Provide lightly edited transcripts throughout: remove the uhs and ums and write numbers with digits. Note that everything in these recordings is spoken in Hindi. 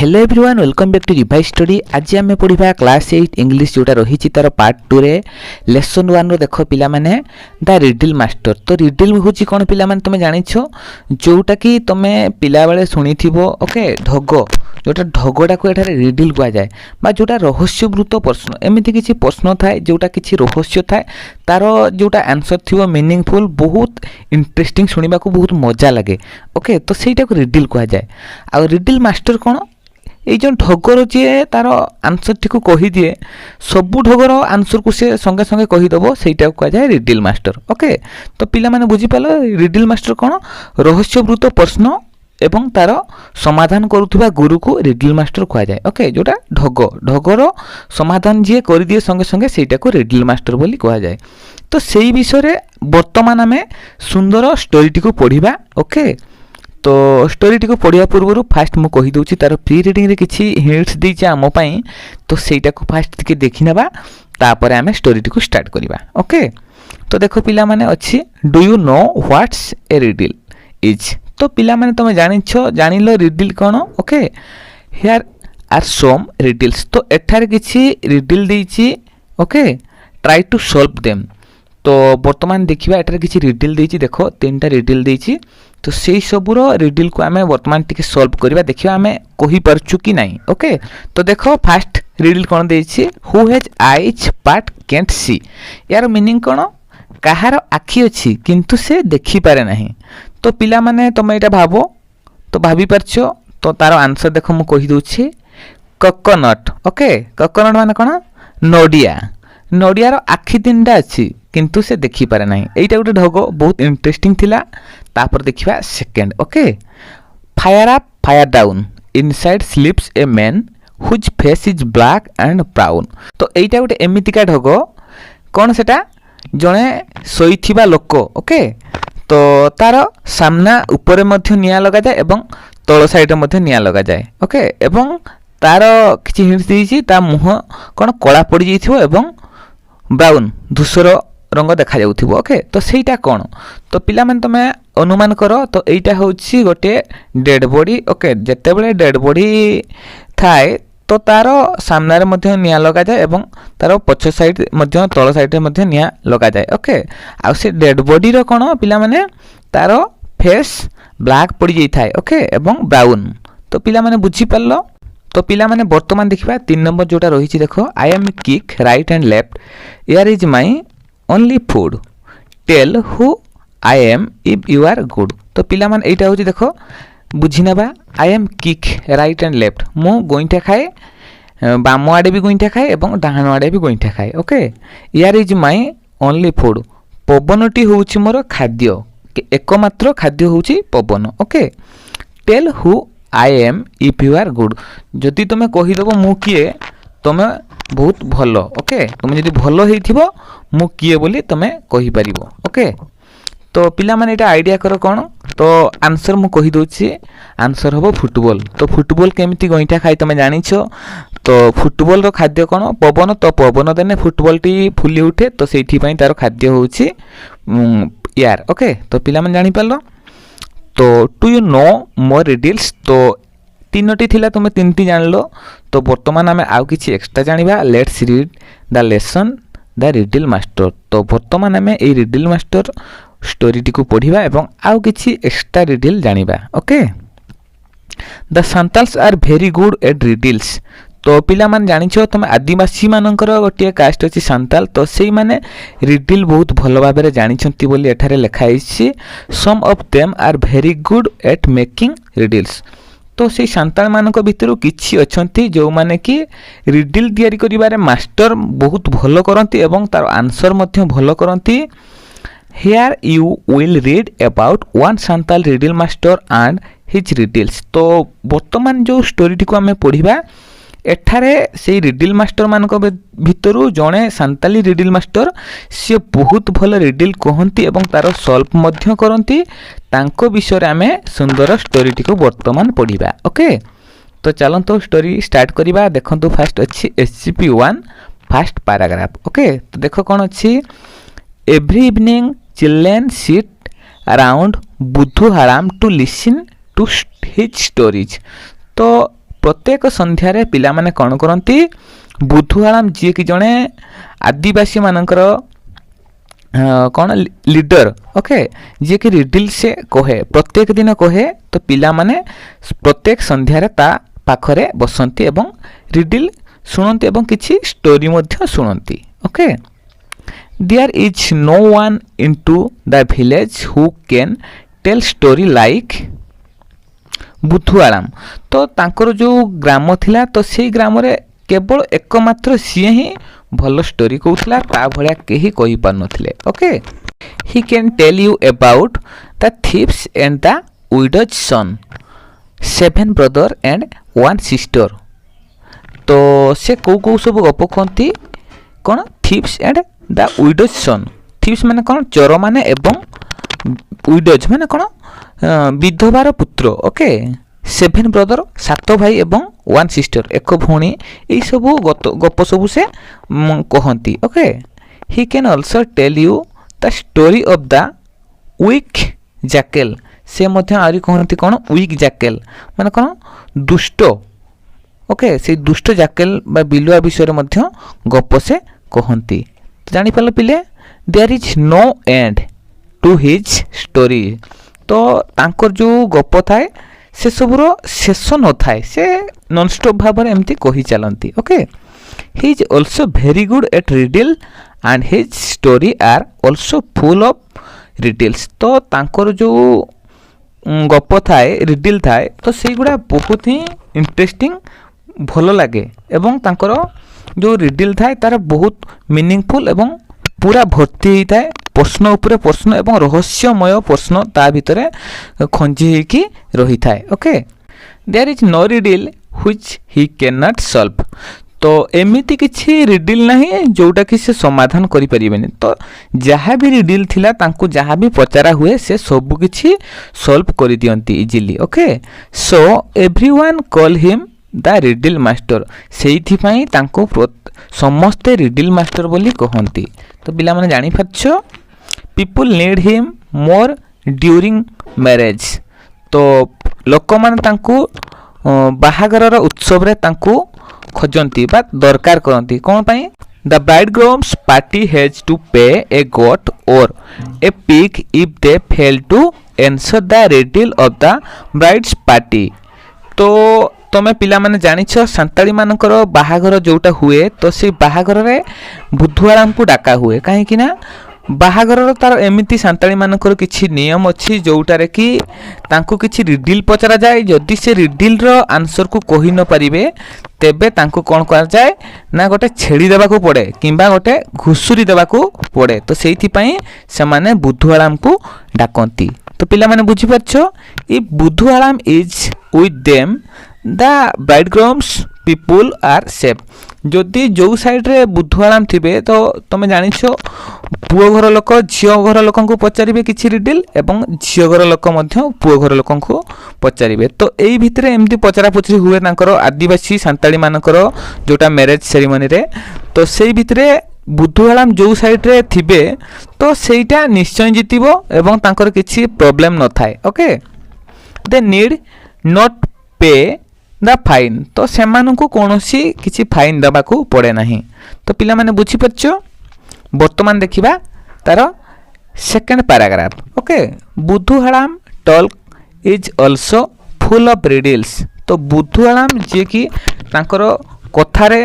Hello everyone welcome back to revise study. आज आम पढ़ा क्लास 8 इंग्लिश जोटा रही तार पार्ट 2 रे लेसन 1 रो देख पिला माने द रिडल मास्टर। तो रिडल हूँ कौन पिला माने तुम जानिछ जोटा कि तुम पिला बेले शुणी ओके ढग जोटा ढगटा को एठारे रिडल कह जाए बा जोटा रहस्यवृत प्रश्न एमती किसी प्रश्न थाए जोटा किसी रहस्य थाए तार जोटा आंसर थी मीनिंगफुल बहुत इंटरेस्टिंग शुणा को बहुत मजा लगे। ओके तो सहीटा को रिडल कह जाए। आ रिडल मास्टर कौन ये जो ढगर जी तार आंसर टी कहीदिए सबू ढगर आंसर को सी संगे संगे कहीदेव सहीटा कह जाए रिडल मास्टर। ओके तो पिला माने बुझीपाल रिडल मास्टर कौन रहस्यवृत प्रश्न एवं तार समाधान करुवा गुरु को रिडल मास्टर कह जाए। ओके जोटा ढगर समाधान जी कर दिए संगे संगे सहीटा को रिडल मास्टर बोली कह जाए। तो सही विषय वर्तमान आम सुंदर स्टोरी को पढ़ा। ओके तो स्टोरी टी पढ़ा पूर्व फास्ट मुझे कहीदे तार प्री रिडिंग रे किसी हिंट्स देचे आम पाई तो सहीटा को फास्ट टी देखी नेबा तापर आम स्टोरी टी स्टार्ट करवा। ओके तो देखो पिला माने अच्छी do you know what's a riddle is. तो पिला माने तुम जानिल रिडल कौन। Okay here are some riddles. तो एठार किसी रिडल देछि। Okay try to solve them. तो वर्तमान देखिबा एठार किसी रिडल देछि देखो 3टा रिडल देछि तो से सबूर रिडल को आम वर्तमान टी सॉल्व करवा देखिए आम कही पारछु कि नहीं। ओके तो देखो फास्ट रिडल कौन देछि who has eyes but can't see. यार मीनिंग कौन कहार आखि अच्छी किंतु से देखी पारे नहीं। तो पिला माने तुम यहाँ भाव तो भाभी पारछ तो तार आंसर देखो मु कही दूची कोकोनट। ओके कोकोनट माने कौन नडिया नडियार आखि 3टा अच्छी किंतु से देखी पारे नहीं। एटा गोटे ढग बहुत इंटरेस्टिंग थिला। तापर देखिबा second. Okay fire up fire down inside sleeps a man whose face is black and brown. तो एटा गोटे एमितिका ढग कौन सेटा जड़े शोइथिबा लोक। ओके तो तार सामना ऊपर मध्य निया लगा जाए एवं तल साइड मध्य निया लगा जाए। ओके एवं तार किछि हिंट्स देछि ता मुह कौन कला पड़ जाइथिबो एवं ब्राउन धूसर रंग देखा जाउथिबो। ओके तो सेटा कौन तो पिला माने तुम अनुमान करो तो एटा होछि गोटे डेड बॉडी। ओके जेते बेले डेड बॉडी थाए तो तार सामने मध्य निया लगा जाए एवं तार पछ साइड मध्य तल साइड मध्य निया लगा जाए। ओके आ से डेड बॉडी रो कौन पिला माने तार फेस ब्लैक पड़ जाई थाए। ओके एवं ब्राउन। तो पिला माने बुझी पारलो। तो पिला माने वर्तमान देखिबा 3 नंबर जोटा रही देखो I am kick right and left air is my only food tell who I am if you are good. तो पिला माने एटा होची देखो बुझी नेबा I am kick right and left मु गोइंठा खाए बाम आड़े भी गोइंठा खाए एवं डाहाण आड़े भी गोइंठा खाए। Okay air is my only food पवनटी होची मोर खाद्य एकमात्र खाद्य होची पवन। Okay tell who I am if you are good जदि तुम कहीदेव मु किए तुम बहुत भल। ओके तुम जदि भल होइथिबो मु किए बोली तुम कहि परिबो। ओके तो पिला माने एटा आइडिया करो कौन तो आंसर मु कहि दोछि आंसर हबो फुटबॉल। तो फुटबॉल केमिति गइठा खाइ तुम जानिछ तो फुटबॉल रो खाद्य कौन पवन। तो पवन देने फुटबॉल टी फुली उठे तो सेठी पई तार खाद्य होछि एयर। ओके तो पिला माने जानि पालो तो to you know more riddles. तो 3टी थिला तुम 3टी जानलो तो वर्तमान आम आउ किछि एक्स्ट्रा जानिबा let's read the lesson the riddle master. तो वर्तमान आम ए रिडल मास्टर स्टोरी टी को पढ़िबा एवं आउ किछि एक्स्ट्रा रिडल जानिबा। Okay the Santals are very good at riddles. तो पिला मान जानिछ तुम आदिवासी मानकर गोटे कास्ट अछि सांताल तो सेई माने रिडल बहुत भल भाबरे जानिछंती बोली एठारे लिखा आइछि some of them are very good at making riddles. तो से सांताल मानक भितर किछि अछंती जो माने कि रिडल तयारी करिबारे मास्टर बहुत भल करंती एवं तार आंसर मध्य भल करंती। Here you will read about one Santal riddle master and his riddles. तो वर्तमान जो स्टोरी टी को आमे पढ़िबा एठारे से रिडल मास्टर मानक भितरु जड़े सांताली रिडल मास्टर सी बहुत भल रिडल कहती एवं तार सॉल्व मध्य करती तांको विषय आमे सुंदर स्टोरी टी को वर्तमान पढ़िबा। ओके तो चलतो स्टोरी स्टार्ट करिबा। देखंतु फास्ट अच्छी SCP-1 फास्ट पैराग्राफ। ओके तो देखो कौन अच्छी every evening children sit around Budhuaram to listen to his stories. तो प्रत्येक संध्यारे पिला माने कौन करती बुधुआराम जी कि जड़े आदिवासी मानकर कौन लीडर ओके जी कि रिडिल से कहे प्रत्येक दिन कहे तो पिला माने प्रत्येक संध्यारे ता पाखरे बसंती एवं रिडिल शुणती एवं किछि स्टोरी मध्य शुणती okay there is no one into the village who can tell story like Budhuaram तो तांकर जो ग्राम थिला तो सेई ग्राम रे केवल एकमात्र सी ही भल स्टोरी कहूला ता भलिया केही कहि पार नथिले okay he can tell you about the thieves and the widow's son 7 brother and 1 sister तो से कौ सब गप कहती कौन thieves and the widow's son thieves माने कौन चोर माने एवं विडोज माने कौन विधवार पुत्र ओके 7 ब्रदर 7 भाई एवं 1 सिस्टर एक भौणी यही सब गप सब से कहती okay he can also tell you the story of the weak jackal से मध्य आरी कहती कौन वीक जैकेल माने कौन दुष्ट ओके से दुष्ट जैकेल बा बिलुआ विषय मध्य गप से कहती जानी पाल पिले there is no end to his story तो तांकर जो गप थाए से सबुर शेष न थाए से नॉनस्टॉप भाव में एमती कही चलती okay he is also very good at riddle and his story are also full of riddles तो तांकर जो गप थाए रिडिल थाए तो से गुड़ा बहुत ही इंटरेस्टिंग भल लगे एवं तांकर जो रिडिल थाए तार बहुत मीनिंगफुल एवं पूरा भर्ती होता है प्रश्न उपरे प्रश्न एवं रहस्यमय प्रश्न ता भितरे खंजी होकी रही थाए okay there is no riddle which he can not solve तो एमिति किछि रिडिल नहीं जोटा कि से समाधान करि परिबेनी तो जहाँ भी रिडिल थिला तांको जहाँ भी पचारा हुए से सब किछि सॉल्व करि दियंती easily okay so everyone call him the riddle master सेइथिपाई तांको समस्ते रिडिल मास्टर बोली कहंती तो पिला माने जानि पाछो people need him more during marriage तो लोक माने तांको बाहागर उत्सव रे तांको खोजंती बा दरकार करंती कोन पई the bridegroom's party has to pay a goat or a pig if they fail to answer the riddle of the bride's party तो तमें पिला माने जानिछ संताली मानकर बाहागर जोटा हुए तो से बाहागर रे बुधुआराम को डाका हुए कहीं कि ना बाहागर तार एमिति संताली मानकर किछि नियम अछि जोटारे कि तांको किछि रिडिल पचरा जाए जदि से रिडिल रो आंसर को कहि न परिबे तेबे तांको कोन कर जाए ना गोटे छेड़ी देबा को पड़े किंबा गोटे घुसुरी देबा को पड़े तो सेइथि पई से माने बुधुआराम को डाकंती तो पिला माने बुझि परछो if Budhuaram is with them the bridegrooms people are safe जदि जो साइड रे बुधुआराम थिबे तो तमे जानिछो पुओ घर लोक झियो घर लोकन को पचारिबे किछि रिडिल एवं झियो घर लोक मध्य पुओ घर लोकन को पचारिबे तो एई भितरे एमती पचरा पचरी हुए तांकर आदिवासी सांताली मानकर जोटा मैरिज सेरेमनी रे तो सेई भितरे बुधुआराम जो साइड रे थिबे तो सेईटा निश्चय जितिबो एवं तांकर किछि प्रॉब्लम न थाए ओके दे नीड नॉट पे द फाइन तो सेमानंकु कोनोसी किछि फाइन दबाकू पड़े नाही तो पिला माने बुझी परछो वर्तमान देखिबा तार second paragraph okay Budhuaram talk is also full of riddles तो बुधुआराम जे कि तांकर कथारे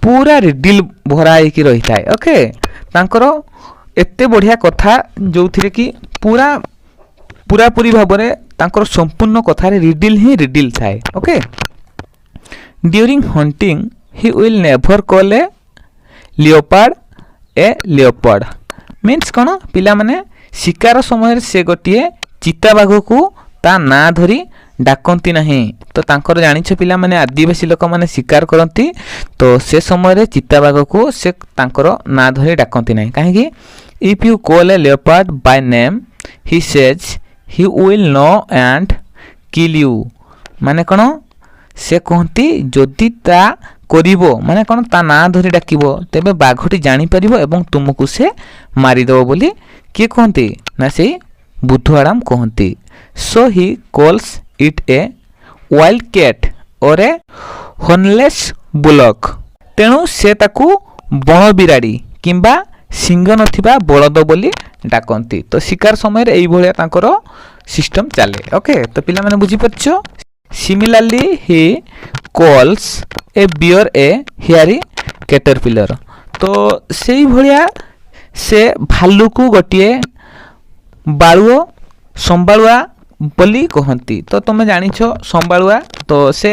पूरा रिडिल भरा होई रही थाए ओके तांकर एते बढ़िया कथा जोथिरे कि पूरा पूरी भाबरे तांकर संपूर्ण कथारे रिडिल ही रिडिल थाए okay during hunting he will never call a leopard means कौन पिला माने शिकार समय से गोटे चिता बाघ को ता ना धरी डाकती नहीं तो तांकर जानिछ पिला माने आदिवासी लोक माने शिकार करती तो से समय चिता बाघ को से तांकर ना धरी डाकती नहीं कहीं if you call a leopard by name he says he will know and kill you माने कौन से कहती जदि ता करिवो माने कौन ता ना धरी डाकिबो तेबे बाघटी जानी परिबो एवं तुमको से मारी दबो बोली के कहती ना से बुधुआराम कहती so he calls it a wild cat or a hornless bullock ତେଣୁ ସେ ତାକୁ ବଣ ବିରାଡ଼ି କିମ୍ବା ସିଂହ ନଥିବା ବଳଦ ବୋଲି ଡାକନ୍ତି। ତ ଶିକାର ସମୟରେ ଏଇଭଳିଆ ତାଙ୍କର ସିଷ୍ଟମ ଚାଲେ। ଓକେ, ତ ପିଲାମାନେ ବୁଝିପାରୁଛ। ସିମିଲାରଲି ହି କଲ୍ସ ଏ ବିୟର ଏ ହିଆରି କ୍ୟାଟରପିଲର। ତ ସେଇଭଳିଆ ସେ ଭାଲୁକୁ ଗୋଟିଏ ବାଳୁଅ ସମ୍ବାଳୁଆ ବୋଲି କହନ୍ତି। ତ ତୁମେ ଜାଣିଛ ସମ୍ବାଳୁଆ, ତ ସେ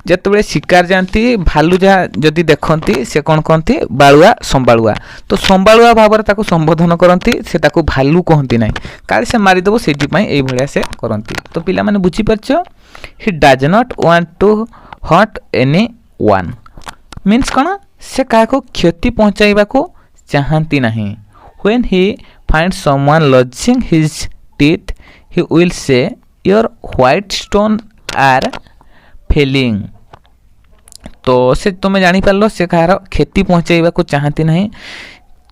ଯେତେବେଳେ ଶିକାର ଯାଆନ୍ତି ଭାଲୁ ଯାହା ଯଦି ଦେଖନ୍ତି ସେ କ'ଣ କହନ୍ତି ବାଳୁଆ ସମ୍ବାଳୁଆ। ତ ସମ୍ବାଳୁଆ ଭାବରେ ତାକୁ ସମ୍ବୋଧନ କରନ୍ତି, ସେ ତାକୁ ଭାଲୁ କହନ୍ତି ନାହିଁ, କାଳେ ସେ ମାରିଦେବ ସେଇଥିପାଇଁ ଏଇଭଳିଆ ସେ କରନ୍ତି। ତ ପିଲାମାନେ ବୁଝିପାରୁଛ। He does not want to hurt any one means କ'ଣ, ସେ କାହାକୁ କ୍ଷତି ପହଞ୍ଚାଇବାକୁ ଚାହାନ୍ତି ନାହିଁ। When he find someone lodging his teeth he will say your white stone are falling. ତ ସେ ତୁମେ ଜାଣିପାରିଲ ସେ କାହାର କ୍ଷତି ପହଞ୍ଚାଇବାକୁ ଚାହାନ୍ତି ନାହିଁ।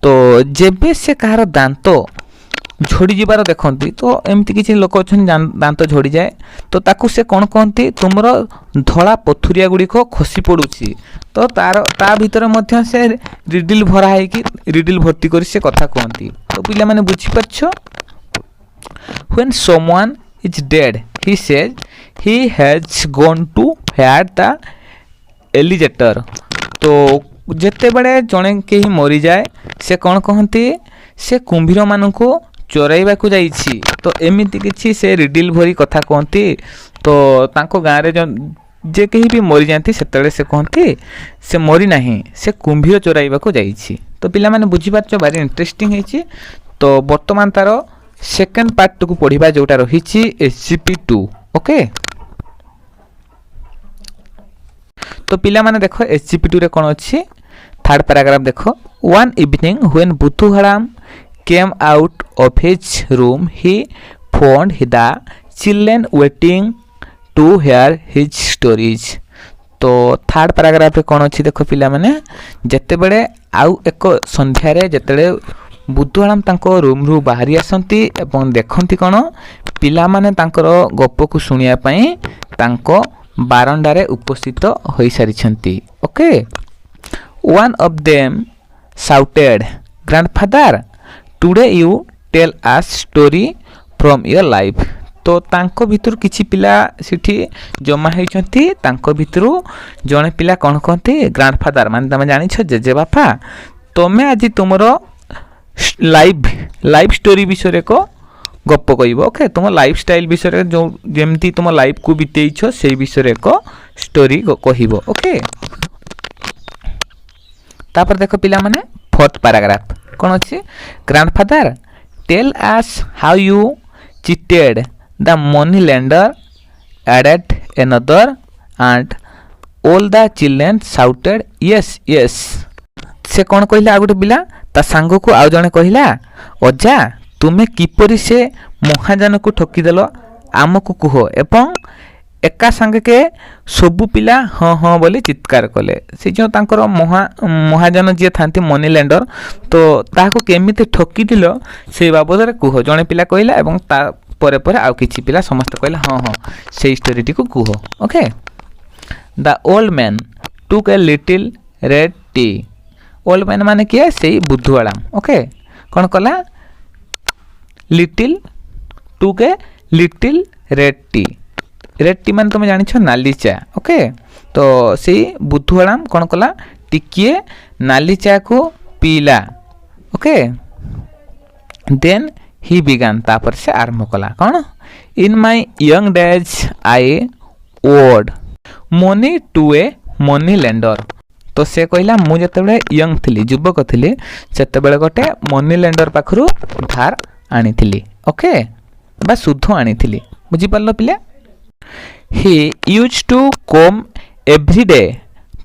ତ ଯେବେ ସେ କାହାର ଦାନ୍ତ ଝଡ଼ିଯିବାର ଦେଖନ୍ତି, ତ ଏମିତି କିଛି ଲୋକ ଅଛନ୍ତି ଦାନ୍ତ ଝଡ଼ିଯାଏ, ତ ତାକୁ ସେ କ'ଣ କହନ୍ତି ତୁମର ଧଳା ପଥୁରିଆ ଗୁଡ଼ିକ ଖସି ପଡ଼ୁଛି। ତ ତା ଭିତରେ ମଧ୍ୟ ସେ ରିଡିଲ୍ ଭରା ହେଇକି ରିଡିଲ୍ ଭର୍ତ୍ତି କରି ସେ କଥା କୁହନ୍ତି। ତ ପିଲାମାନେ ବୁଝିପାରୁଛ। When someone is dead, he says he has gone to feed the alligator। तो ଯେତେବେଳେ ଜଣେ କେହି ମରିଯାଏ ସେ କ'ଣ କହନ୍ତି, ସେ କୁମ୍ଭୀରମାନଙ୍କୁ ଚରାଇବାକୁ ଯାଇଛି। ତ ଏମିତି କିଛି ସେ ରିଡିଲ୍ ଭରି କଥା କୁହନ୍ତି। ତ ତାଙ୍କ ଗାଁରେ ଯେ କେହି ବି ମରିଯାଆନ୍ତି ସେତେବେଳେ ସେ କହନ୍ତି ସେ ମରିନାହିଁ, ସେ କୁମ୍ଭୀର ଚରାଇବାକୁ ଯାଇଛି। ତ ପିଲାମାନେ ବୁଝିପାରୁଛ, ଭାରି ଇଣ୍ଟରେଷ୍ଟିଂ ହେଇଛି। ତ ବର୍ତ୍ତମାନ ତାର ସେକେଣ୍ଡ ପାର୍ଟକୁ ପଢ଼ିବା ଯେଉଁଟା ରହିଛି SGP2। ଓକେ, ତ ପିଲାମାନେ ଦେଖ SGP2ରେ କ'ଣ ଅଛି। ଥାର୍ଡ଼ ପାରାଗ୍ରାଫ ଦେଖ। One evening when Budhuaram came out of his room, he found the children waiting to hear his stories। तो थर्ड पैराग्राफ रे कौन अच्छी देख पिलामाने, जेतेबेले आउ एक संध्यारे जेतेबेले बुद्धुआराम तांको रूम रु बाहरी आसंती एवं देखंती कौन पिलामाने तांकर गप को सुनिया पई तांको बारंडारे उपस्थित होई सारिछंती। Okay, one of them shouted, grandfather today you tell us story from your life. तो तांको भितर किछि पिला सिठी जमा होइछंती, तांको भितरु जणे पिला कोन कहंती ग्रैंडफादर, माने तमे जानि छ जेजे बापा तमे आज तुमरो लाइफ स्टोरी विषय को गप कहब। ओके, तुम लाइफ स्टाइल विषय जो जेमती तुम लाइफ को बितेई छ सेई विषय को स्टोरी कहब। ओके, तापर देखो पिला माने फोर्थ पैराग्राफ कौन अच्छे। Grandfather tell us how you cheated the money lender added another and all the children shouted yes yes. से कौन कहला, आ गोटे पिला ता सांग को आउ जने कहला, अजा तुमे किपरि से महाजन को ठकीदेल आमको कुह। एवं एका संगे के सबु पिला हाँ हाँ बोली चित्कार कले। से जो तांकर महाजन जी था मनी लेंडर, तो ताको केमिति ठकी दिल से बाबद कुह। जड़े पिला कहला एवं ता परे परे आउ किछि पिला समस्त कहला हाँ हाँ से स्टोरीटी को कुह। Okay, the old man took a little red tea. Old man माने किए से बुद्धुआराम। ओके, कौन कला, little took a little red tea. Red tea मान तुम जानी नाली चा। ओके, तो से बुद्धुआराम कौन कला, टिकिए नाली चा को पीला। ओके, देन ही बिगान, तापर से आरंभ कला कौन, in my young days I owed money to a money lender. तो से कहला मु जेतेबेले यंग थिली, युवक थिली, सेतेबेले गोटे मनी लेंडर पाखरु धार आनी थिली। ओके, बा सुध आनी थिली। बुझी पारलो पिले। He used to come every day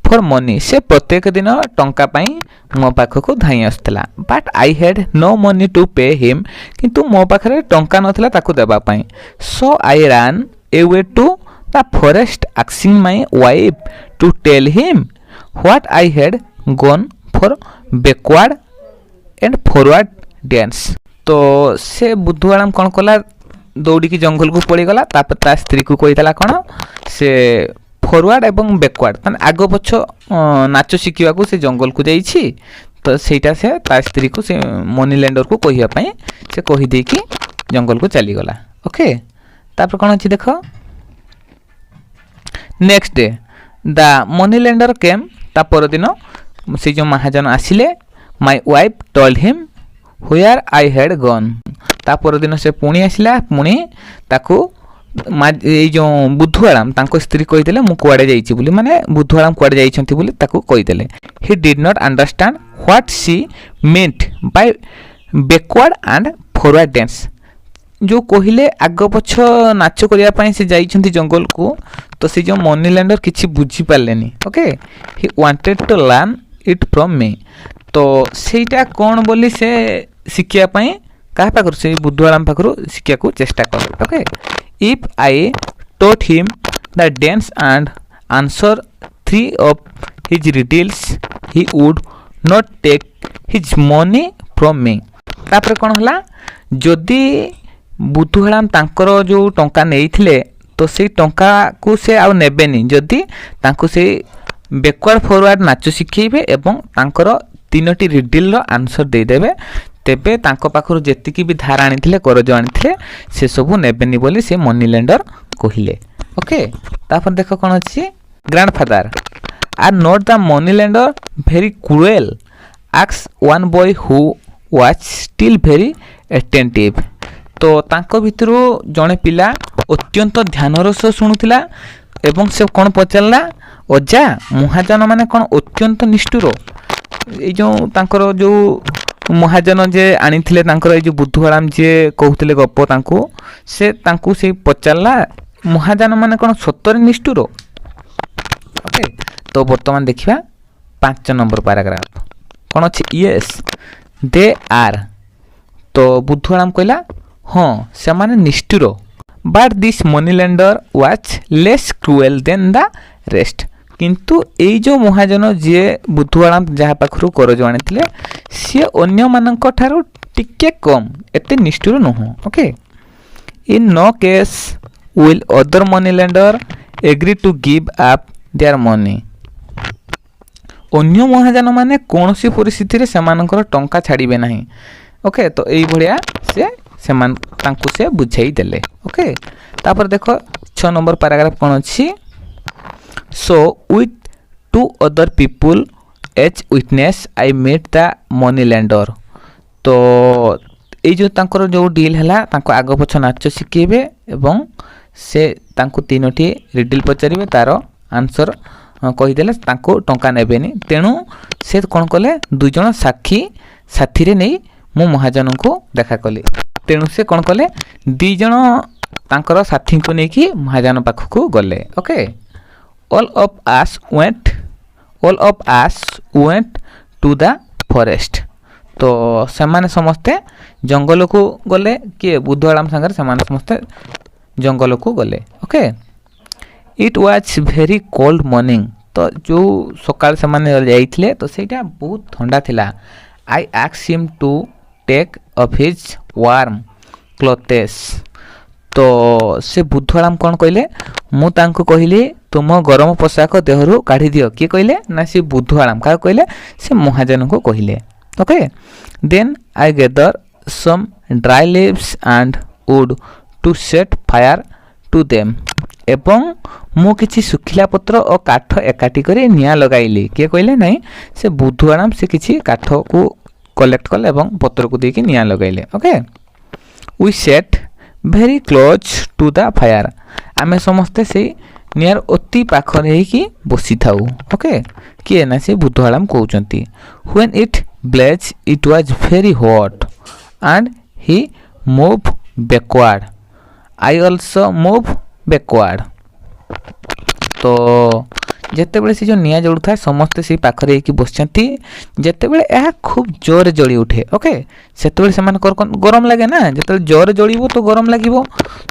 for money. से प्रत्येक दिन टंका पाई मो पाखक धाई आसला। But I had no money to pay him, किंतु मो पाखरे टंका नथिला ताकु देबा पाई। So I run away to the forest asking my wife to tell him what I had gone for backward and forward dance. तो से बुद्धुआराम कौन कला, दौड़ी की जंगल को पड़ी गला, तापर ता स्त्री को कही कौन से ଫରୱାର୍ଡ଼ ଏବଂ ବ୍ୟାକୱାର୍ଡ଼ ମାନେ ଆଗ ପଛ ନାଚ ଶିଖିବାକୁ ସେ ଜଙ୍ଗଲକୁ ଯାଇଛି। ତ ସେଇଟା ସେ ତା ସ୍ତ୍ରୀକୁ ସେ ମନି ଲେଣ୍ଡରକୁ କହିବା ପାଇଁ ସେ କହିଦେଇକି ଜଙ୍ଗଲକୁ ଚାଲିଗଲା। ଓକେ, ତାପରେ କ'ଣ ଅଛି ଦେଖ। Next day the money lender came, ତା ପରଦିନ ସେ ଯେଉଁ ମହାଜନ ଆସିଲେ। My wife told him where I had gone. ତା ପରଦିନ ସେ ପୁଣି ଆସିଲା, ପୁଣି ତାକୁ ଏଇ ଯେଉଁ ବୁଧୁଆରାମ ତାଙ୍କ ସ୍ତ୍ରୀ କହିଦେଲେ ମୁଁ କୁଆଡ଼େ ଯାଇଛି ବୋଲି, ମାନେ ବୁଧୁଆରାମ କୁଆଡ଼େ ଯାଇଛନ୍ତି ବୋଲି ତାକୁ କହିଦେଲେ। He did not understand what she meant by backward and forward dance. ଯେଉଁ କହିଲେ ଆଗ ପଛ ନାଚ କରିବା ପାଇଁ ସେ ଯାଇଛନ୍ତି ଜଙ୍ଗଲକୁ, ତ ସେ ଯେଉଁ ମନି ଲ୍ୟାଣ୍ଡର କିଛି ବୁଝିପାରିଲେନି। Okay, he wanted to learn it from me. ତ ସେଇଟା କ'ଣ ବୋଲି ସେ ଶିଖିବା ପାଇଁ କାହା ପାଖରୁ, ସେଇ ବୁଧୁଆରାମ ପାଖରୁ ଶିଖିବାକୁ ଚେଷ୍ଟା କଲେ। Okay, if I taught him the dance and answer 3 of his riddles he would not take his money from me. ତାପରେ କ'ଣ ହେଲା, ଯଦି ବୁଧୁଆରାମ ତାଙ୍କର ଯେଉଁ ଟଙ୍କା ନେଇଥିଲେ ତ ସେଇ ଟଙ୍କାକୁ ସେ ଆଉ ନେବେନି ଯଦି ତାଙ୍କୁ ସେଇ ବ୍ୟାକୱାର୍ଡ଼ ଫରୱାର୍ଡ଼ ନାଚ ଶିଖେଇବେ ଏବଂ ତାଙ୍କର 3ଟି ରିଡିଲ୍ର ଆନ୍ସର୍ ଦେଇଦେବେ, ତେବେ ତାଙ୍କ ପାଖରୁ ଯେତିକି ବି ଧାର ଆଣିଥିଲେ, କରଜ ଆଣିଥିଲେ, ସେସବୁ ନେବେନି ବୋଲି ସେ ମନି ଲେଣ୍ଡର କହିଲେ। ଓକେ, ତାପରେ ଦେଖ କ'ଣ ଅଛି। Grandfather are not the money lender very cruel asks one boy who was still very attentive. ତ ତାଙ୍କ ଭିତରୁ ଜଣେ ପିଲା ଅତ୍ୟନ୍ତ ଧ୍ୟାନର ସହ ଶୁଣୁଥିଲା ଏବଂ ସେ କ'ଣ ପଚାରିଲା, ଅଜା ମହାଜନ ମାନେ କ'ଣ ଅତ୍ୟନ୍ତ ନିଷ୍ଠୁର? ଏଇ ଯେଉଁ ତାଙ୍କର ଯେଉଁ ମହାଜନ ଯେ ଆଣିଥିଲେ ତାଙ୍କର ଏଇ ଯେଉଁ ବୁଧୁଆରାମ ଯିଏ କହୁଥିଲେ ଗପ, ତାଙ୍କୁ ସେ ପଚାରିଲା ମହାଜନ ମାନେ କ'ଣ ସତରେ ନିଷ୍ଠୁର? ଓକେ, ତ ବର୍ତ୍ତମାନ ଦେଖିବା 5 ନମ୍ବର ପାରାଗ୍ରାଫ କ'ଣ ଅଛି। Yes they are. ତ ବୁଧୁଆରାମ କହିଲା ହଁ ସେମାନେ ନିଷ୍ଠୁର। But this money lender was less cruel than the rest. କିନ୍ତୁ ଏଇ ଯେଉଁ ମହାଜନ ଯିଏ ବୁଧୁଆରାମ ଯାହା ପାଖରୁ କରଜ ଆଣିଥିଲେ ସିଏ ଅନ୍ୟମାନଙ୍କ ଠାରୁ ଟିକେ କମ୍, ଏତେ ନିଷ୍ଠୁର ନୁହଁ। Okay, in no case will other money lender agree to give up their money. ଅନ୍ୟ ମହାଜନ ମାନେ କୌଣସି ପରିସ୍ଥିତିରେ ସେମାନଙ୍କର ଟଙ୍କା ଛାଡ଼ିବେ ନାହିଁ। ଓକେ, ତ ଏଇଭଳିଆ ତାଙ୍କୁ ସେ ବୁଝାଇ ଦେଲେ। ଓକେ, ତାପରେ ଦେଖ 6 ନମ୍ବର ପାରାଗ୍ରାଫ କ'ଣ ଅଛି। So with 2 other people as witness I met the money lender। तो ଏଇ ଯେଉଁ ତାଙ୍କର ଯେଉଁ ଡିଲ୍ ହେଲା, ତାଙ୍କୁ ଆଗ ପଛ ନାଚ ଶିଖେଇବେ ଏବଂ ସେ ତାଙ୍କୁ 3ଟି ରିଡିଲ୍ ପଚାରିବେ, ତାର ଆନ୍ସର କହିଦେଲେ ତାଙ୍କୁ ଟଙ୍କା ନେବେନି। ତେଣୁ ସେ କ'ଣ କଲେ, 2 ଜଣ ସାଥିରେ ନେଇ ମୁଁ ମହାଜନଙ୍କୁ ଦେଖା କଲି। ତେଣୁ ସେ କ'ଣ କଲେ, 2 ଜଣ ତାଙ୍କର ସାଥୀଙ୍କୁ ନେଇକି ମହାଜନ ପାଖକୁ ଗଲେ। Okay, all of us went to the forest। तो ସେମାନେ ସମସ୍ତେ ଜଙ୍ଗଲକୁ ଗଲେ। କିଏ? ବୁଧୁଆରାମ ସାଙ୍ଗରେ ସେମାନେ ସମସ୍ତେ ଜଙ୍ଗଲକୁ ଗଲେ। Okay, eat was very cold morning. ତ ଯେଉଁ ସକାଳେ ସେମାନେ ଯାଇଥିଲେ ତ ସେଇଟା ବହୁତ ଥଣ୍ଡା ଥିଲା। I asks him to take off his warm clothes. ତ ସେ ବୁଧୁଆରାମ କ'ଣ କହିଲେ, ମୁଁ ତାଙ୍କୁ କହିଲି ତୁମ ଗରମ ପୋଷାକ ଦେହରୁ କାଢ଼ି ଦିଅ। କିଏ କହିଲେ ନା ସେ ବୁଧୁଆରାମ। କାହାକୁ କହିଲେ? ସେ ମହାଜନଙ୍କୁ କହିଲେ। Okay, then I gather some dry leaves and wood to set fire to them. ଏବଂ ମୁଁ କିଛି ଶୁଖିଲା ପତ୍ର ଓ କାଠ ଏକାଠି କରି ନିଆଁ ଲଗାଇଲି। କିଏ କହିଲେ? ନାହିଁ ସେ ବୁଧୁଆରାମ। ସେ କିଛି କାଠକୁ କଲେକ୍ଟ କଲେ ଏବଂ ପତ୍ରକୁ ଦେଇକି ନିଆଁ ଲଗାଇଲେ। Okay, we set very close to the fire. ଆମେ ସମସ୍ତେ ସେଇ ନିଆର ଅତି ପାଖରେ ହେଇକି ବସିଥାଉ। ଓକେ, କିଏ? ନା ସେ ବୁଧୁଆରାମ କହୁଛନ୍ତି। When it blaze it was very hot and he move backward. I also move backward. ତ ଯେତେବେଳେ ସେ ଯେଉଁ ନିଆଁ ଜଳୁଥାଏ ସମସ୍ତେ ସେଇ ପାଖରେ ହେଇକି ବସିଛନ୍ତି। ଯେତେବେଳେ ଏହା ଖୁବ୍ ଜୋରରେ ଜଳି ଉଠେ, ଓକେ, ସେତେବେଳେ ସେମାନଙ୍କର ଗରମ ଲାଗେ ନା। ଯେତେବେଳେ ଜୋରରେ ଜଳିବ ତ ଗରମ ଲାଗିବ।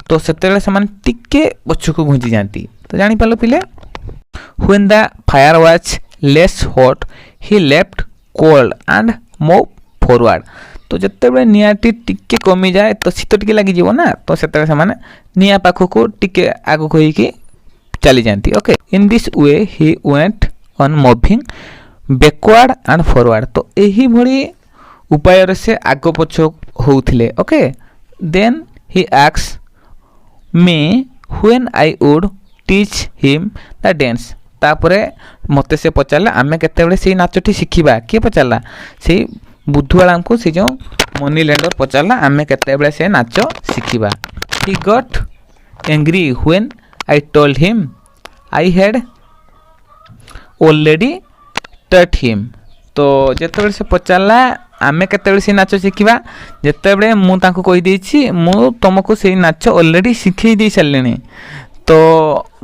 ତ ସେତେବେଳେ ସେମାନେ ଟିକେ ପଛକୁ ଘୁଞ୍ଚି ଯାଆନ୍ତି। ତ ଜାଣିପାରିଲ ପିଲେ। When the fire was less hot he left cold and moved forward। ତ ଯେତେବେଳେ ନିଆଁଟି ଟିକେ କମିଯାଏ ତ ଶୀତ ଟିକେ ଲାଗିଯିବ ନା, ତ ସେତେବେଳେ ସେମାନେ ନିଆଁ ପାଖକୁ ଟିକେ ଆଗକୁ ହେଇକି चली जाती। Okay, in this way he went on moving backward and forward. तो यही भली उपाय से आग पछ होउथिले। Okay, then he asks me when I would teach him the dance. तापरे मते से पचारला आमे केतेबेले से नाचटी शिखिबा। किए पचारला? से बुद्धवाला को से जो मनी लेंडर पचारला आमे केतेबेले से नाच शिखिबा। He got angry when I told him I had already taught him. तो जेतेबेले से पचारला आमे केतेबेले से नाच शिखिबा, जेतेबेले मु तांको कहि देछि मु तुमको से नाच ऑलरेडी शिखै दे सारलेनी। तो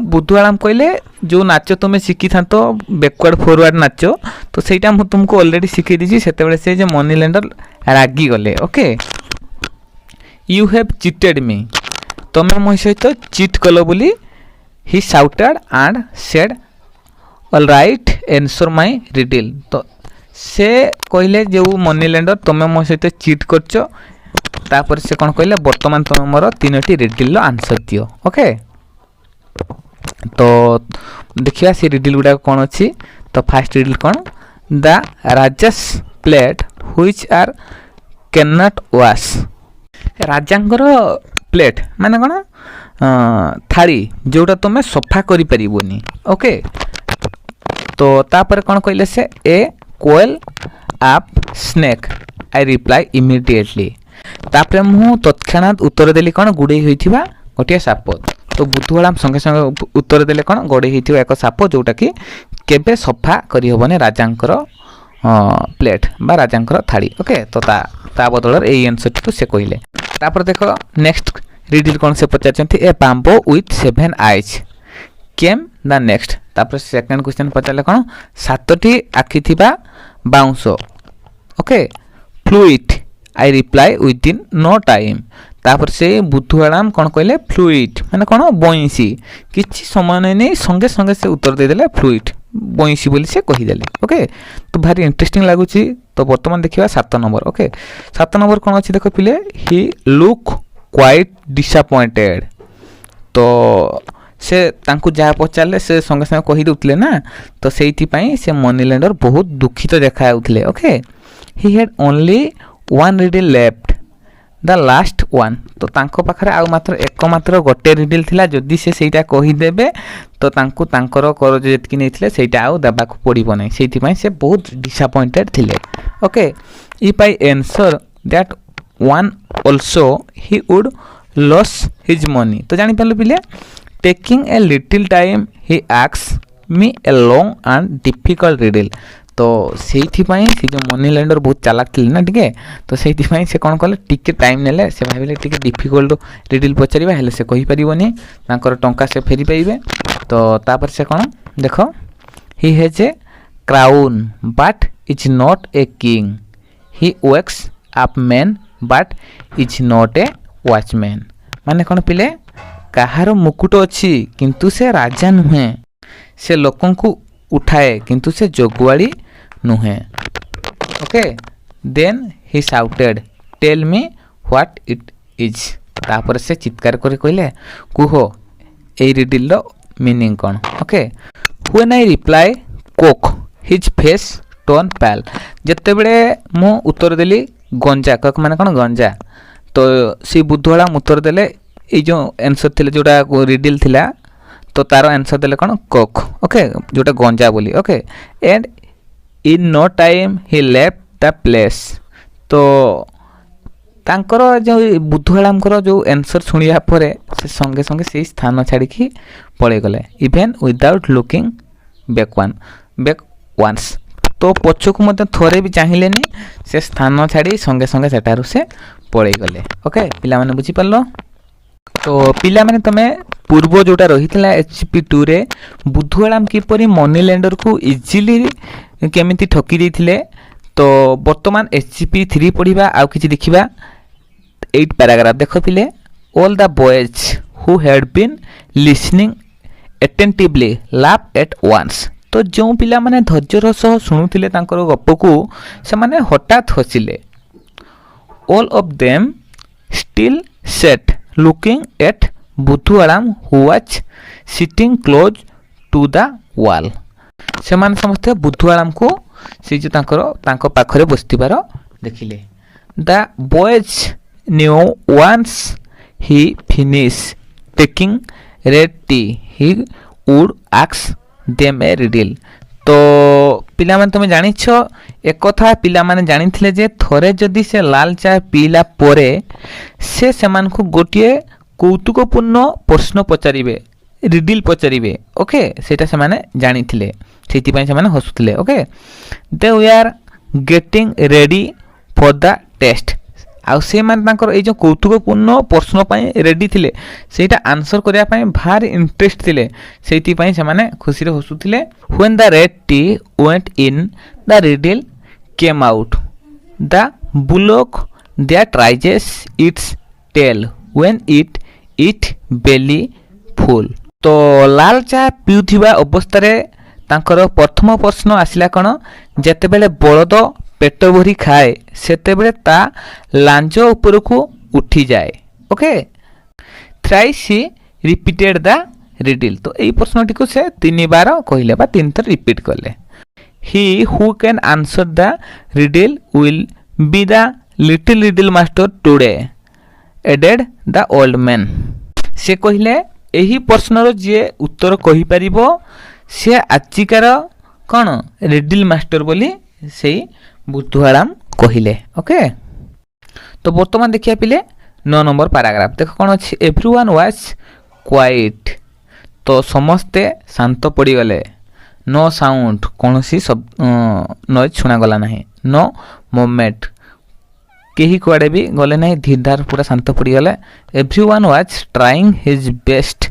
बुद्धवाला कहले जो नाच तुम्हें शिखी था तो बैकवर्ड फॉरवर्ड नाच, तो सहीटा मुझे तुमको ऑलरेडी शिखी दीजिए। से से जो मनी लेंडर रागी गले। Okay, you have cheated me, तुम्हें मो सहित चीट कल बोली। He shouted and said alright answer my riddle. तो से कहले जो मनी लेंडर तुम्हें मो सहित चीट करछ, तापर से कौन कहले वर्तमान तुम मोर 3टी रिडल आंसर दियो। ओके, तो देखिए से रिडल गुड़ा कौन अच्छी। तो फास्ट रिडल कौन? The raja's plate which are can not wash. राजांकर प्लेट माने कौन? थाली जोटा तुम सफा करि परिबोनी। ओके, तो तापर कौन कहले से ए कोएल आप स्नेक आई रिप्लाई इमिडिएटली। तापर मु तत्क्षणात उत्तर देली कौन? गुड़े होइथिबा गोटे साप। तो बुद्धवाला संगे संगे उत्तर देले कौन? गड़े होइथिबा एक साप जोटा कि केबे सफा करि होबने राजांकर प्लेट बा राजांकर थाली। ओके, तो ता बदल ए आंसर टी से कहले। तापर देखो नेक्स्ट रिडल कौन से पचारछंती a bamboo with 7 eyes came the next. तापर सेकंड क्वेश्चन पचारले कौन? 7टी आखि थिबा बाउंस। Okay, flute I reply within no time. तापर से बुद्धवाला कौन कहले? फ्लूइड माने कौन? बइंसी। किछि समय नहीं संगे संगे से उत्तर दे देले फ्लूइड बइंसी बोली से कहिदेले। ओके, तो भारी इंटरेस्टिंग लागुची। तो वर्तमान देखिबा 7 नंबर। ओके, 7 नंबर कौन अछि देखो पिले? ही लुक क्वाइट डिसअपॉइंटेड। तो से तांकु जा पचारले से संगे संगे कहि दउतले ना, तो सेइथि पई से मनी लेंडर बहुत दुखित देखा उठले। Okay, he had only one riddle left the last one. तो तांको पाखरे आ मात्र एकमात्र गोटे रिडल थिला। जदि से सेइटा कहि देबे तो तांको तांकर करज जेतकी नेथिले सेइटा आ देबाक पड़िबो नै। सेइथि पई से बहुत डिसअपॉइंटेड थिले। Okay, if I answer that one also he would loss his money. तो जानि पाले पिले taking a little time he asks me a long and difficult riddle. तो सेइथि पई से जो मनी लेंडर बहुत चालाक थिले ना टिके, तो सेइथि पई से कोन कले टिके टाइम नेले। से भाबिले टिके डिफिकल्ट रिडल पचारिबा हेले से कहि परिबोनी, तांकर टंका से फेरी पाइबे। तो तापर से कोन देखो he has a crown but is not a king. He works up man but is not a watchman. माने कोन पिले? काहार मुकुट अछि किंतु से राजा नुहे, से लोकन को उठाए किंतु से जोगवाड़ी नुहे। Okay, then he shouted tell me what it is. तापर से चित्कार करे कहले कुहो ए रिडल रो मीनिंग कोन? Okay, when I reply cock his face turn pale. जते बेले मु उत्तर देली गंजा, कोक माने कोन? गंजा। तो सी बुद्धवाला उत्तर देले ए जो आंसर थिले जोटा रिडल थिला, तो तार आंसर देले कोन? कोक। ओके, जोटा गंजा बोली। Okay, and in no time he left the place. तो तांकर जो बुद्धवाला जो आंसर सुनिया परे से संगे संगे से स्थान छाड़ी पड़े गले even without looking back once. तो पछकु मते थोरे भी चाहिलेनी, से स्थान छाड़ी संगे संगे सेटारु से पड़े गले। ओके, पिला माने बुझी पारलो। तो पिला माने तमे पूर्व जोटा रहितला एचपी2 रे बुद्धवाला किपरि मनी लेंडर को इजीली केमिति ठकी देथिले। तो वर्तमान एचपी3 पढ़िबा आ किछि देखिबा। 8 पैराग्राफ देखो पिले। All the boys who had been listening attentively laugh at once. तो जो पिला माने धैर्यर सह शुणुथिले तांकर गप को से माने हठात हसिले। All of them still sat looking at Budhuaram who was sitting close to the wall. ସେମାନେ ସମସ୍ତେ ବୁଧୁଆଳାମକୁ ସେ ଯେଉଁ ତାଙ୍କ ପାଖରେ ବସିଥିବାର ଦେଖିଲେ। The boys knew once he finish taking red tea he would asks them a riddle. ତ ପିଲାମାନେ ତୁମେ ଜାଣିଛ ଏକଥା ପିଲାମାନେ ଜାଣିଥିଲେ ଯେ ଥରେ ଯଦି ସେ ଲାଲ ଚା ପିଇଲା ପରେ ସେମାନଙ୍କୁ ଗୋଟିଏ କୌତୁକପୂର୍ଣ୍ଣ ପ୍ରଶ୍ନ ପଚାରିବେ, ରିଡିଲ୍ ପଚାରିବେ। ଓକେ, ସେଇଟା ସେମାନେ ଜାଣିଥିଲେ, ସେଇଥିପାଇଁ ସେମାନେ ହସୁଥିଲେ। Okay, they were getting ready for the test. ଆଉ ସେମାନେ ତାଙ୍କର ଏଇ ଯେଉଁ କୌତୁକପୂର୍ଣ୍ଣ ପ୍ରଶ୍ନ ପାଇଁ ରେଡ଼ି ଥିଲେ, ସେଇଟା ଆନ୍ସର୍ କରିବା ପାଇଁ ଭାରି ଇଣ୍ଟରେଷ୍ଟ ଥିଲେ, ସେଇଥିପାଇଁ ସେମାନେ ଖୁସିରେ ହସୁଥିଲେ। When the red tea went in the riddle came out the bullock that raises its tail when it belly full. ତ ଲାଲ ଚା ପିଉଥିବା ଅବସ୍ଥାରେ ତାଙ୍କର ପ୍ରଥମ ପ୍ରଶ୍ନ ଆସିଲା କ'ଣ, ଯେତେବେଳେ ବଳଦ ପେଟ ଭରି ଖାଏ ସେତେବେଳେ ତା ଲାଞ୍ଜ ଉପରକୁ ଉଠିଯାଏ। ଓକେ, ଥ୍ରାଇସ୍ ହି ରିପିଟେଡ୍ ଦ ରିଡିଲ୍। ତ ଏଇ ପ୍ରଶ୍ନଟିକୁ ସେ 3 ବାର କହିଲେ ବା 3 ଥର ରିପିଟ୍ କଲେ। He who can answer the riddle will be the little riddle master today added the old man. ସେ କହିଲେ ଏହି ପ୍ରଶ୍ନର ଯିଏ ଉତ୍ତର କହିପାରିବ ସେ ଆଜିକାର କ'ଣ ରିଡିଲ୍ ମାଷ୍ଟର ବୋଲି ସେଇ ବୁଧୁଆଳାମ କହିଲେ। ଓକେ, ତ ବର୍ତ୍ତମାନ ଦେଖିବା ପିଲେ 9 ନମ୍ବର ପାରାଗ୍ରାଫ। ଦେଖ କ'ଣ ଅଛି, ଏଭ୍ରିୱାନ୍ ୱାଜ୍ କ୍ୱାଇଟ୍। ତ ସମସ୍ତେ ଶାନ୍ତ ପଡ଼ିଗଲେ। ନୋ ସାଉଣ୍ଡ, କୌଣସି ନଏଜ୍ ଶୁଣାଗଲା ନାହିଁ। ନୋ ମୁଭମେଣ୍ଟ, କେହି କୁଆଡ଼େ ବି ଗଲେ ନାହିଁ, ଧୀରଧାର ପୁରା ଶାନ୍ତ ପଡ଼ିଗଲେ। Everyone was trying his best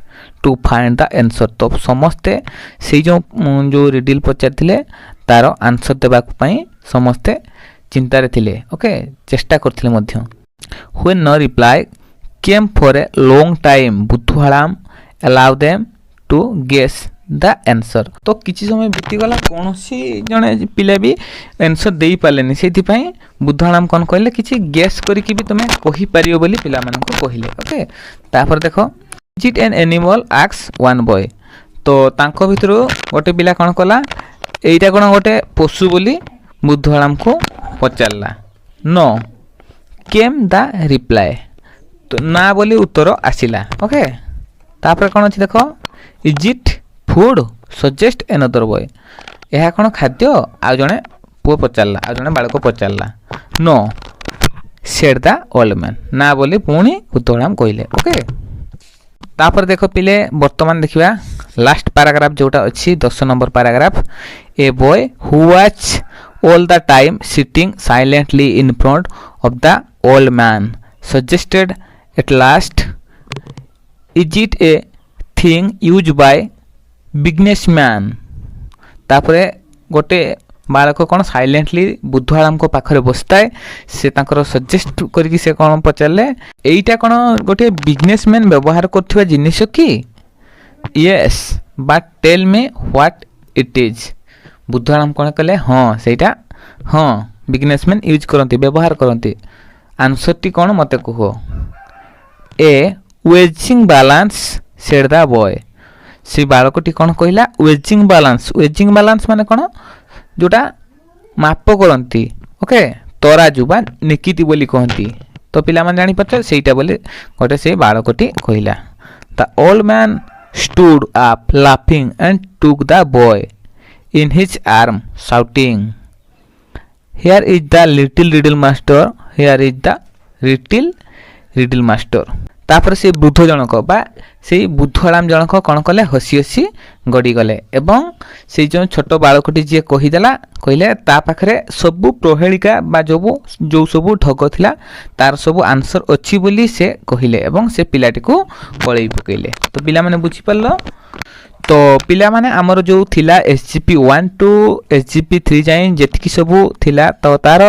two find the answer. ତ ସମସ୍ତେ ସେଇ ଯେଉଁ ରିଡିଲ୍ ପଚାରିଥିଲେ ତାର ଆନ୍ସର୍ ଦେବାକୁ ପାଇଁ ସମସ୍ତେ ଚିନ୍ତାରେ ଥିଲେ। ଓକେ, ଚେଷ୍ଟା କରିଥିଲେ ମଧ୍ୟ। When no reply came for a long time Budhuaram allow them to guess the answer. ତ କିଛି ସମୟ ବିତିଗଲା, କୌଣସି ଜଣେ ପିଲା ବି ଆନ୍ସର୍ ଦେଇପାରିଲେନି, ସେଇଥିପାଇଁ ବୁଧୁଆଳାମ କ'ଣ କହିଲେ, କିଛି ଗେସ୍ କରିକି ବି ତୁମେ କହିପାରିବ ବୋଲି ପିଲାମାନଙ୍କୁ କହିଲେ। ଓକେ, ତାପରେ ଦେଖ, is it an animal asks one boy. ତ ତାଙ୍କ ଭିତରୁ ଗୋଟେ ପିଲା କ'ଣ କଲା, ଏଇଟା କ'ଣ ଗୋଟେ ପଶୁ ବୋଲି ବୁଧୁଆଳାମକୁ ପଚାରିଲା। ନୋ କେମ୍ ଦ ରିପ୍ଲାଏ, ତ ନା ବୋଲି ଉତ୍ତର ଆସିଲା। ଓକେ, ତାପରେ କ'ଣ ଅଛି ଦେଖ, is it food suggest another boy. ଏହା କ'ଣ ଖାଦ୍ୟ, ଆଉ ଜଣେ ପୁଅ ପଚାରିଲା, ଆଉ ଜଣେ ବାଳକ ପଚାରିଲା। No said the old man, ନା ବୋଲି ପୁଣି ବୁଧୁଆଳାମ କହିଲେ। ଓକେ, ତାପରେ ଦେଖ ପିଲେ ବର୍ତ୍ତମାନ ଦେଖିବା ଲାଷ୍ଟ ପାରାଗ୍ରାଫ ଯେଉଁଟା ଅଛି 10 number paragraph. A boy who was all the time sitting silently in front of the old man suggested at last, is it a thing used by businessman। ତାପରେ ଗୋଟେ ବାଳକ କ'ଣ ସାଇଲେଣ୍ଟଲି ବୁଧୁଆଳାମଙ୍କ ପାଖରେ ବସିଥାଏ, ସେ ତାଙ୍କର ସଜେଷ୍ଟ କରିକି ସେ କ'ଣ ପଚାରିଲେ, ଏଇଟା କ'ଣ ଗୋଟିଏ ବିଜନେସମ୍ୟାନ୍ ବ୍ୟବହାର କରୁଥିବା ଜିନିଷ କି? Yes but tell me what it is. Budhuaram କ'ଣ କଲେ, ହଁ ସେଇଟା, ହଁ ବିଜନେସମ୍ୟାନ୍ ୟୁଜ୍ କରନ୍ତି, ବ୍ୟବହାର କରନ୍ତି। ଆନ୍ସର୍ଟି କ'ଣ ମୋତେ କୁହ। ଏ ୱେଜିଂ ବାଲାନ୍ସ ସେଡ୍ ଦ ବୟ। ସେ ବାଳକଟି କ'ଣ କହିଲା, ୱେଜିଂ ବାଲାନ୍ସ। ୱେଜିଂ ବାଲାନ୍ସ ମାନେ କ'ଣ, ଯେଉଁଟା ମାପ କରନ୍ତି। ଓକେ, ତରାଜୁ ବା ନିକିତି ବୋଲି କହନ୍ତି। ତ ପିଲାମାନେ ଜାଣିପାରୁଛ ସେଇଟା ବୋଲି ଗୋଟେ ସେ ବାଳକଟି କହିଲା। ଦ old man stood up laughing and took the boy in his arm shouting, here is the little riddle master, here is the little riddle master। ତାପରେ ସେ ବୃଦ୍ଧ ଜଣକ ବା ସେଇ ବୁଧୁଆଳାମ ଜଣକ କ'ଣ କଲେ, ହସି ହସି ଗଡ଼ିଗଲେ ଏବଂ ସେଇ ଯେଉଁ ଛୋଟ ବାଳକଟି ଯିଏ କହିଦେଲା, କହିଲେ ତା ପାଖରେ ସବୁ ପ୍ରହେଳିକା ବା ଯେଉଁ ସବୁ ଢଗ ଥିଲା ତାର ସବୁ ଆନ୍ସର୍ ଅଛି ବୋଲି ସେ କହିଲେ ଏବଂ ସେ ପିଲାଟିକୁ କଳେଇ ପକାଇଲେ। ତ ପିଲାମାନେ ବୁଝିପାରିଲ तो पिला माने हमर जो थिला एसजीपी 1 टू एसजीपी 3 जाए जेतिकी सबू थिला तो तार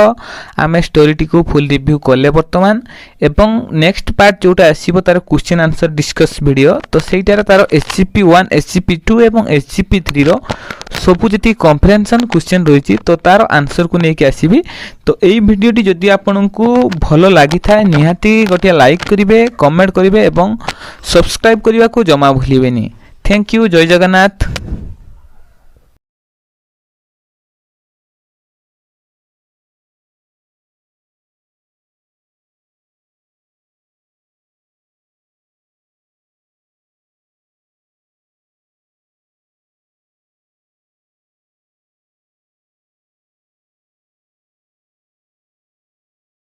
आमे स्टोरी टी को फुल रिव्यू करले वर्तमान एवं नेक्स्ट पार्ट जोटा आसीबो तार क्वेश्चन आंसर डिस्कस वीडियो तो सेटार तार एसजीपी 1 एसजीपी 2 एवं एसजीपी 3 रो सबू जति कॉम्प्रिहेंशन क्वेश्चन रही तो तार आंसर को लेके आसीबी। तो एई वीडियो टी जदि आपनकू भलो लागि थाए निहाती गोटे लाइक करिवे कमेंट करिवे एवं सब्सक्राइब करिवा को जमा भूलिबेनी। Thank you. जय जगन्नाथ।